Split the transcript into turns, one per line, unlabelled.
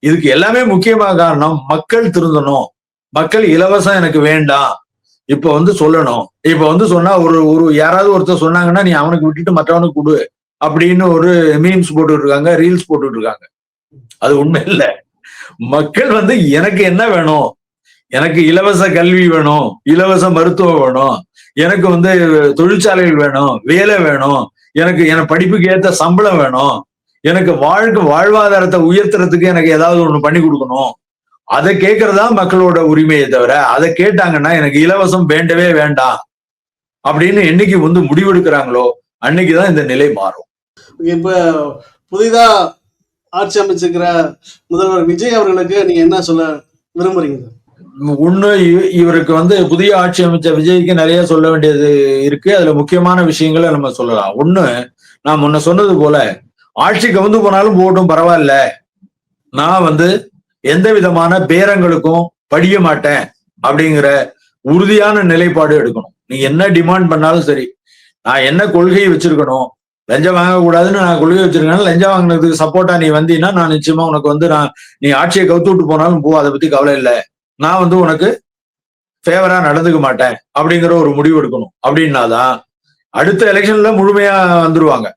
இதுக்கு எல்லாமே முக்கியமாக காரணம் மக்கள் திருந்தணும். மக்கள் இலவசம் எனக்கு வேண்டாம். இப்ப வந்து சொல்லணும். இப்ப வந்து சொன்னா ஒரு ஒரு யாராவது ஒருத்தர் சொன்னாங்கன்னா, நீ அவனுக்கு விட்டுட்டு மற்றவனுக்கு குடு. அப்படின்னு ஒரு மீம்ஸ் போட்டுட்டு இருக்காங்க, ரீல்ஸ் போட்டுட்டு இருக்காங்க. அது உண்மை இல்ல. மக்கள் வந்து எனக்கு என்ன வேணும்? எனக்கு இலவச கல்வி வேணும், இலவச மருத்துவம் வேணும், எனக்கு வந்து தொழிற்சாலைகள் வேணும், வேலை வேணும், எனக்கு என் படிப்புக்கு ஏத்த சம்பளம் வேணும், எனக்கு வாழ்வாதாரத்தை உயர்த்துறதுக்கு எனக்கு ஏதாவது ஒண்ணு பண்ணி கொடுக்கணும். அதை கேட்கறதா மக்களோட உரிமையை தவிர, அதை கேட்டாங்கன்னா எனக்கு இலவசம் வேண்டவே வேண்டாம் அப்படின்னு என்னைக்கு வந்து முடிவெடுக்கிறாங்களோ அன்னைக்குதான் இந்த நிலை மாறும்.
இப்ப புதிதா ஆட்சி அமைச்சிருக்கிற முதல்வர் விஜய் அவர்களுக்கு நீங்க என்ன சொல்ல விரும்புறீங்க?
ஒண்ணு, இவருக்கு வந்து புதிய ஆட்சி அமைச்ச விஜய்க்கு நிறைய சொல்ல வேண்டியது இருக்கு. அதுல முக்கியமான விஷயங்களை நம்ம சொல்லலாம். ஒண்ணு, நான் முன்ன சொன்னது போல ஆட்சி கவுந்து போனாலும் போகட்டும், பரவாயில்ல, நான் வந்து எந்த விதமான பேரங்களுக்கும் படிய மாட்டேன் அப்படிங்கிற உறுதியான நிலைப்பாடு எடுக்கணும். நீ என்ன டிமாண்ட் பண்ணாலும் சரி, நான் என்ன கொள்கையை வச்சிருக்கணும், லஞ்சம் வாங்கக்கூடாதுன்னு நான் கொள்கை வச்சிருக்கேன். லஞ்சம் வாங்கினதுக்கு சப்போர்ட்டா நீ வந்தீங்கன்னா நான் நிச்சயமா உனக்கு வந்து நீ ஆட்சியை கவுத்து விட்டு போனாலும் போ, அதை பத்தி கவலை இல்லை, நான் வந்து உனக்கு ஃபேவரா நடந்துக்க மாட்டேன் அப்படிங்கிற ஒரு முடிவு எடுக்கணும். அப்படின்னாதான் அடுத்த எலெக்ஷன்ல முழுமையா வந்துருவாங்க.